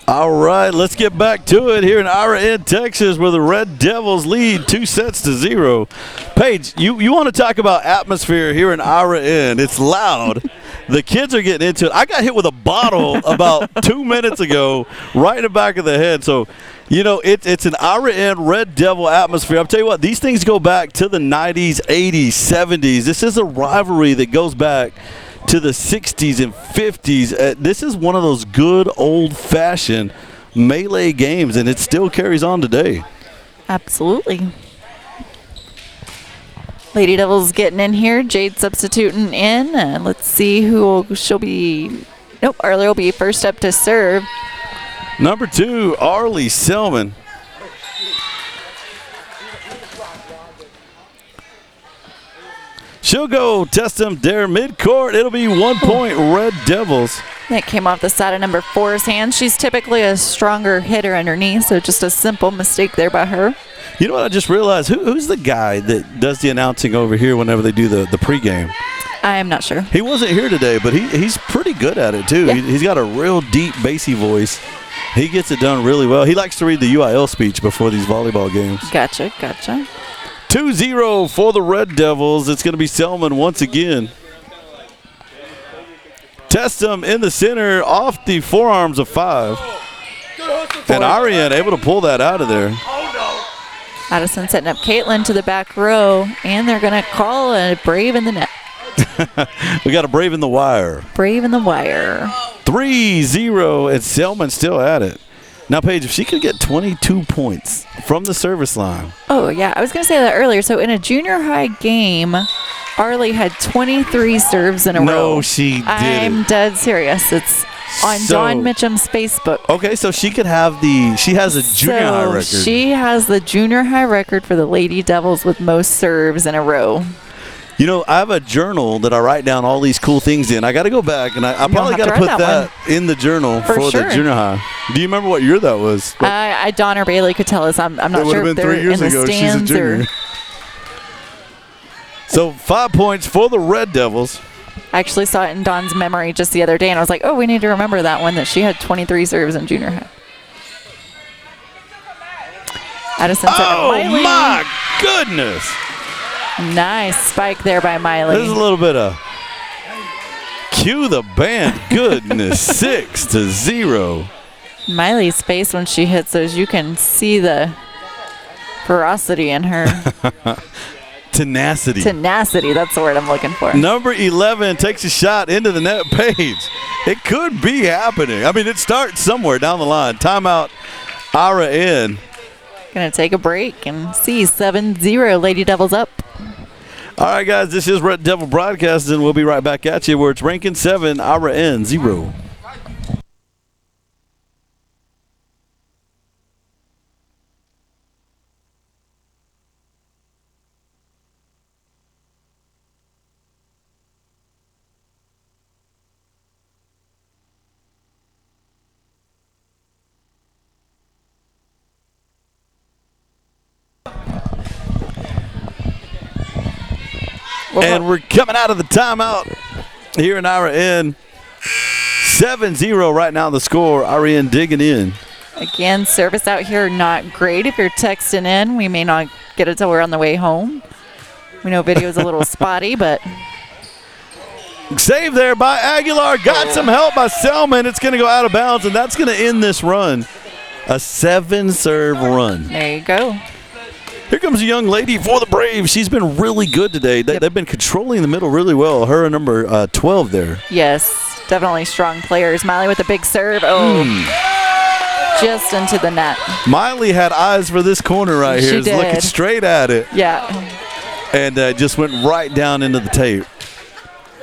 All right, let's get back to it here in Iraan, Texas, where the Red Devils lead 2-0. Paige, you want to talk about atmosphere here in Iraan? It's loud. The kids are getting into it. I got hit with a bottle about 2 minutes ago, right in the back of the head. So, it's an Iraan Red Devil atmosphere. I'll tell you what, these things go back to the 90s, 80s, 70s. This is a rivalry that goes back to the 60s and 50s. This is one of those good old-fashioned melee games, and it still carries on today. Absolutely. Lady Devils getting in here. Jade substituting in. Let's see she'll be. Nope, Arlie will be first up to serve. Number 2, Arlie Selman. She'll go test them there midcourt. It'll be 1 point Red Devils. That came off the side of number 4's hand. She's typically a stronger hitter underneath, so just a simple mistake there by her. You know what I just realized? Who's the guy that does the announcing over here whenever they do the pregame? I am not sure. He wasn't here today, but he's pretty good at it, too. Yeah. He's got a real deep, bassy voice. He gets it done really well. He likes to read the UIL speech before these volleyball games. Gotcha. 2-0 for the Red Devils. It's going to be Selman once again. Testum in the center off the forearms of 5. And Iraan able to pull that out of there. Addison setting up Caitlin to the back row, and they're going to call a Brave in the net. We got a Brave in the wire. Brave in the wire. 3-0, and Selman still at it. Now, Paige, if she could get 22 points from the service line. Oh, yeah. I was going to say that earlier. So, in a junior high game, Arlie had 23 serves in a row. No, she didn't. I'm dead serious. It's on Dawn Mitchum's Facebook. Okay, so she could have she has a junior high record. She has the junior high record for the Lady Devils with most serves in a row. I have a journal that I write down all these cool things in. I got to go back, and I probably got to put that in the journal for sure. the junior high. Do you remember what year that was? Dawn or Bailey could tell us. I'm not sure if they're 3 years in the ago. stands She's a junior. So 5 points for the Red Devils. I actually saw it in Dawn's memory just the other day, and I was like, oh, we need to remember that one, that she had 23 serves in junior high. Addison set up Miley. My goodness. Nice spike there by Miley. There's a little bit of cue the band. Goodness. 6-0. Miley's face when she hits those, you can see the ferocity in her. Tenacity. That's the word I'm looking for. Number 11 takes a shot into the net. Page. It could be happening. I mean, it starts somewhere down the line. Timeout. Iraan. Going to take a break and see 7-0. Lady Devils up. All right, guys, this is Red Devil Broadcasting. We'll be right back at you where it's ranking 7, Iraan 0. And we're coming out of the timeout here in Iraan. 7-0 right now the score. Iraan digging in. Again, service out here not great. If you're texting in, we may not get it till we're on the way home. We know video's a little spotty, but... Save there by Aguilar. Got some help by Selman. It's going to go out of bounds, and that's going to end this run. A 7-serve run. There you go. Here comes a young lady for the Braves. She's been really good today. They've been controlling the middle really well. Her and number 12 there. Yes, definitely strong players. Miley with a big serve. Oh, just into the net. Miley had eyes for this corner right here. She did. Looking straight at it. Yeah. And just went right down into the tape.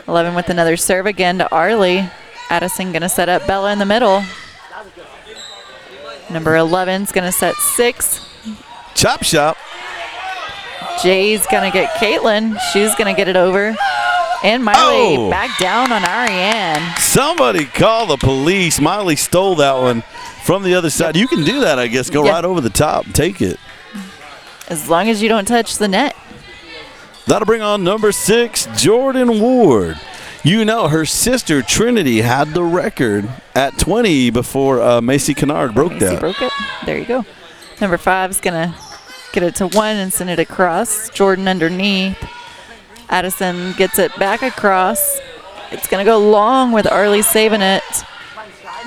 11 with another serve again to Arlie. Addison going to set up Bella in the middle. Number 11's going to set 6. Chop shop. Jay's going to get Caitlin. She's going to get it over. And Miley back down on Iraan. Somebody call the police. Miley stole that one from the other side. You can do that, I guess. Go right over the top and take it. As long as you don't touch the net. That'll bring on number 6, Jordan Ward. You know, her sister Trinity had the record at 20 before Macy Kennard broke Macy that. broke it. There you go. Number 5 is going to get it to 1 and send it across. Jordan underneath. Addison gets it back across. It's going to go long with Arlie saving it.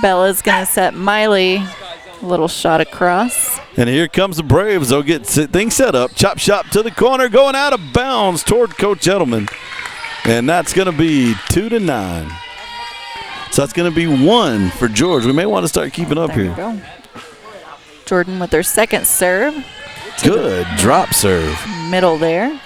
Bella's going to set Miley. A little shot across. And here comes the Braves. They'll get things set up. Chop shop to the corner, going out of bounds toward Coach Edelman. And that's going to be 2-9. So that's going to be 1 for George. We may want to start keeping up There here. you go. Jordan with their second serve. Good drop serve. Middle there.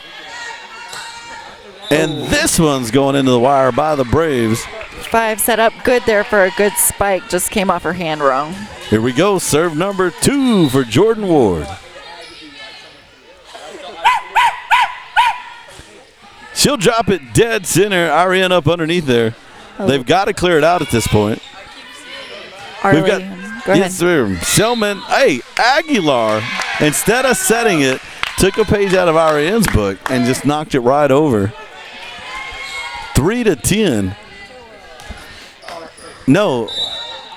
And this one's going into the wire by the Braves. 5 set up good there for a good spike. Just came off her hand wrong. Here we go. Serve number 2 for Jordan Ward. She'll drop it dead center. Irene up underneath there. Oh. They've got to clear it out at this point. Arlie, We've got go ahead. yes, sir. Selman. Hey, Aguilar, instead of setting it, took a page out of Irene's book and just knocked it right over. 3-10. No,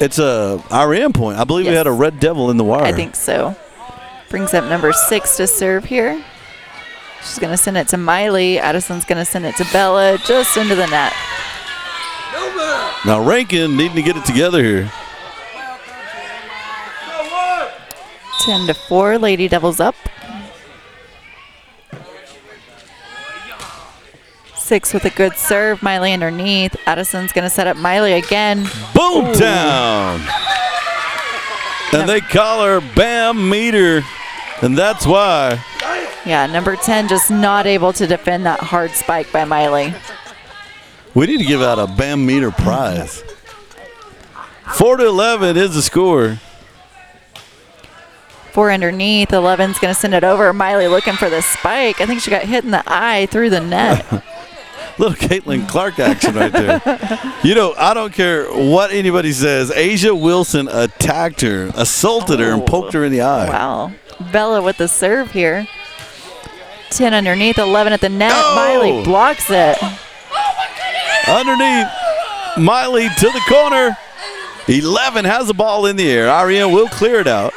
it's a Irene point. I believe we Yes. had a Red Devil in the wire. I think so. Brings up number 6 to serve here. She's going to send it to Miley. Addison's going to send it to Bella just into the net. Now Rankin needing to get it together here. 10-4, Lady Devils up. 6 with a good serve. Miley underneath. Addison's going to set up Miley again. Boom town. And they call her Bam Meter. And that's why. Yeah, number 10 just not able to defend that hard spike by Miley. We need to give out a Bam Meter prize. 4-11 is the score. 4 underneath. 11's going to send it over. Miley looking for the spike. I think she got hit in the eye through the net. Little Caitlin Clark action right there. You know, I don't care what anybody says. Asia Wilson attacked her, assaulted her, and poked her in the eye. Wow. Bella with the serve here. 10 underneath, 11 at the net. Oh! Miley blocks it. Underneath, Miley to the corner. 11 has the ball in the air. Ariane will clear it out.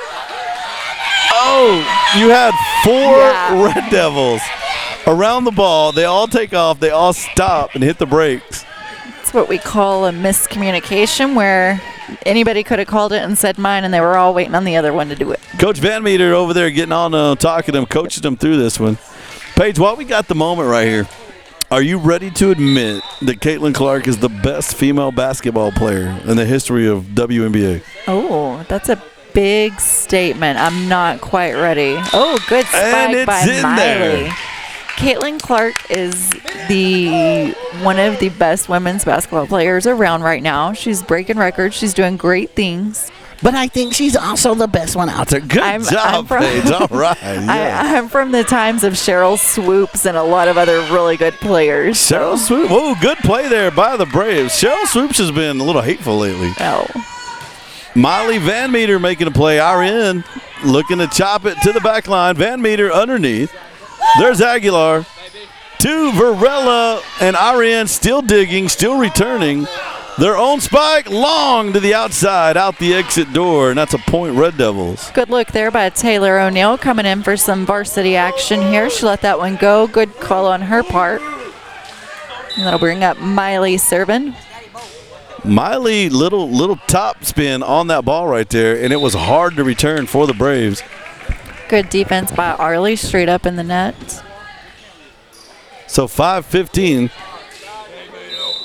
Oh, you had 4 Red Devils around the ball. They all take off. They all stop and hit the brakes. It's what we call a miscommunication, where anybody could have called it and said mine, and they were all waiting on the other one to do it. Coach Van Meter over there getting on, talking to them, coaching them through this one. Paige, while we got the moment right here, are you ready to admit that Caitlin Clark is the best female basketball player in the history of WNBA? Oh, that's a big statement. I'm not quite ready. Oh, good And spike it's by in Miley. there. Caitlin Clark is one of the best women's basketball players around right now. She's breaking records. She's doing great things. But I think she's also the best one out there. Good job, Paige. All right. Yeah. I'm from the times of Cheryl Swoops and a lot of other really good players. Cheryl Swoops. Oh, good play there by the Braves. Cheryl Swoops has been a little hateful lately. Oh. Molly Van Meter making a play. RN looking to chop it to the back line. Van Meter underneath. There's Aguilar. To Varela, and RN still digging, still returning. Their own spike long to the outside, out the exit door, and that's a point Red Devils. Good look there by Taylor O'Neill coming in for some varsity action here. She let that one go. Good call on her part. And that'll bring up Miley serving. Miley, little top spin on that ball right there, and it was hard to return for the Braves. Good defense by Arlie, straight up in the net. So 5-15.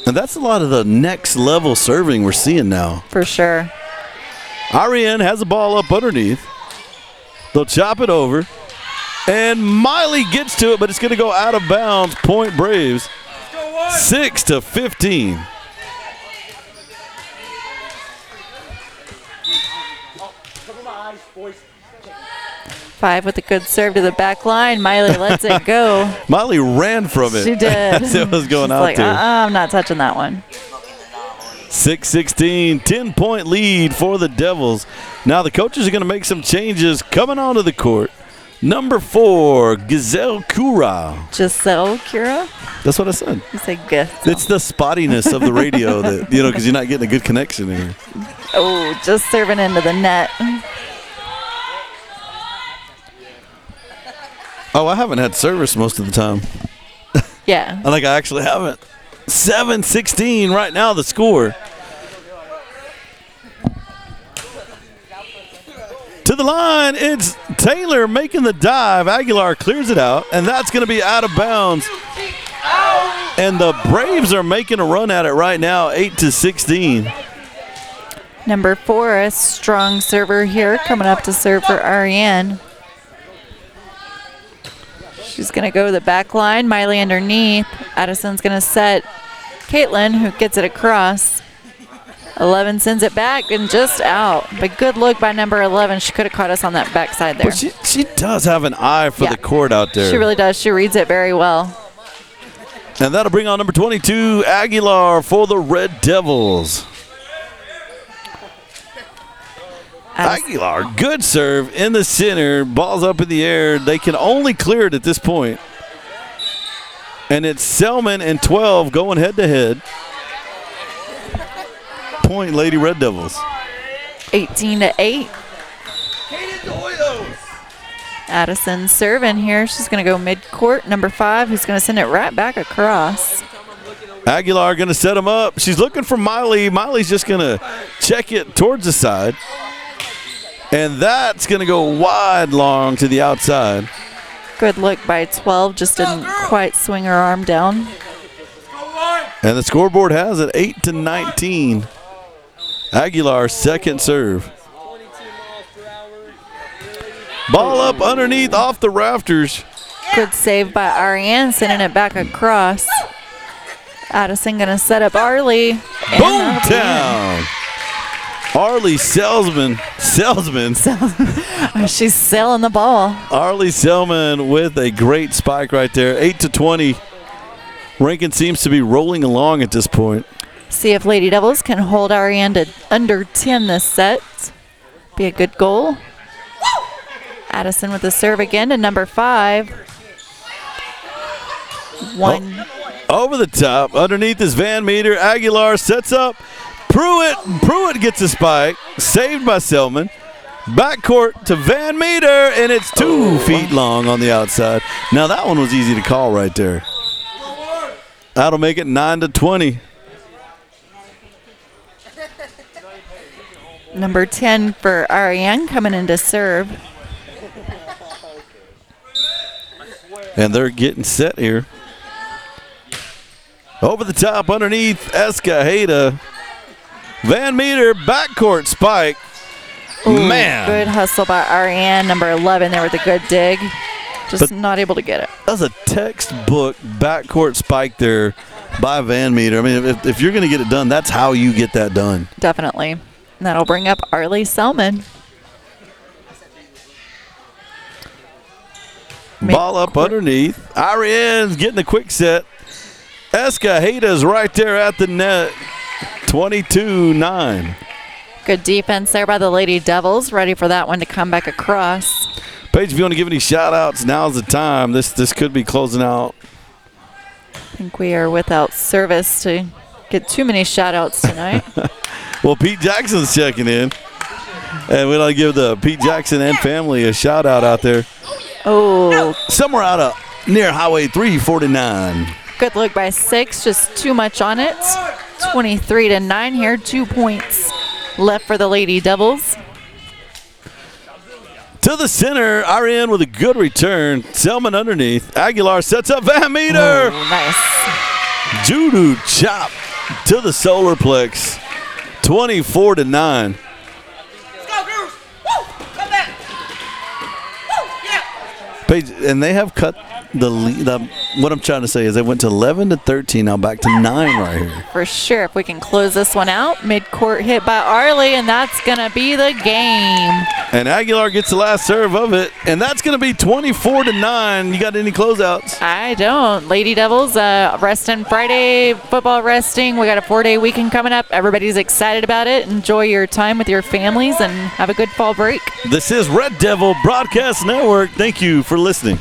And that's a lot of the next level serving we're seeing now. For sure. Ariane has the ball up underneath. They'll chop it over. And Miley gets to it, but it's going to go out of bounds. Point Braves. 6-15. Five with a good serve to the back line. Miley lets it go. Miley ran from it. She did. As it was going She's out like, there. I'm not touching that one. 6-16, 10-point lead for the Devils. Now the coaches are going to make some changes coming onto the court. Number 4, Giselle Cura. Giselle Cura? That's what I said. You said Giselle. It's the spottiness of the radio that, because you're not getting a good connection here. Oh, just serving into the net. Oh, I haven't had service most of the time. Yeah. I think I actually haven't. 7-16 right now, the score. To the line, it's Taylor making the dive. Aguilar clears it out, and that's going to be out of bounds. And the Braves are making a run at it right now, 8-16. Number 4, a strong server here, coming up to serve for Ariane. She's going to go to the back line. Miley underneath. Addison's going to set Caitlin, who gets it across. 11 sends it back and just out. But good look by number 11. She could have caught us on that backside there. But she does have an eye for the court out there. She really does. She reads it very well. And that'll bring on number 22, Aguilar, for the Red Devils. Aguilar, good serve in the center. Ball's up in the air. They can only clear it at this point. And it's Selman and 12 going head-to-head. Point, Lady Red Devils. 18-8. Addison serving here. She's going to go mid-court. Number 5, who's going to send it right back across. Aguilar going to set him up. She's looking for Miley. Miley's just going to check it towards the side. And that's going to go wide long to the outside. Good look by 12. Just didn't quite swing her arm down. And the scoreboard has it 8-19. Aguilar, second serve. Ball up underneath off the rafters. Good save by Ariane, sending it back across. Addison going to set up Arlie. Boom town. Arlie Selman. She's selling the ball. Arlie Selman with a great spike right there. 8-20. Rankin seems to be rolling along at this point. See if Lady Devils can hold Ariane to under 10 this set. Be a good goal. Addison with the serve again to number 5. One. Over the top. Underneath is Van Meter. Aguilar sets up. Pruitt gets a spike. Saved by Selman. Backcourt to Van Meter, and it's 2 feet long on the outside. Now that one was easy to call right there. That'll make it 9-20. Number 10 for Ariane coming in to serve. And they're getting set here. Over the top, underneath, Escajeda. Van Meter, backcourt spike. Ooh, Man. Good hustle by Ariane, number 11 there with a good dig. Just not able to get it. That's a textbook backcourt spike there by Van Meter. I mean, if you're going to get it done, that's how you get that done. Definitely. And that'll bring up Arlie Selman. Ball up underneath. Ariane's getting a quick set. Escajeda's right there at the net. 22-9. Good defense there by the Lady Devils. Ready for that one to come back across. Paige, if you want to give any shout-outs, now's the time. This could be closing out. I think we are without service to get too many shout-outs tonight. Well, Pete Jackson's checking in. And we'd like to give the Pete Jackson and family a shout-out out there. Oh. Somewhere out of near Highway 349. Good look by 6. Just too much on it. 23-9 here. 2 points left for the Lady Devils. To the center, Ariane with a good return. Selman underneath. Aguilar sets up Van Meter. Oh, nice. Judo chop to the solar plex. 24-9. Let's go, girls. Woo! Come back. Woo! Yeah. Paige, and they have cut the what I'm trying to say is they went to 11-13, now back to 9 right here. For sure. If we can close this one out, mid-court hit by Arley, and that's going to be the game. And Aguilar gets the last serve of it, and that's going to be 24-9. You got any closeouts? I don't. Lady Devils, resting Friday, football resting. We got a 4-day weekend coming up. Everybody's excited about it. Enjoy your time with your families and have a good fall break. This is Red Devil Broadcast Network. Thank you for listening.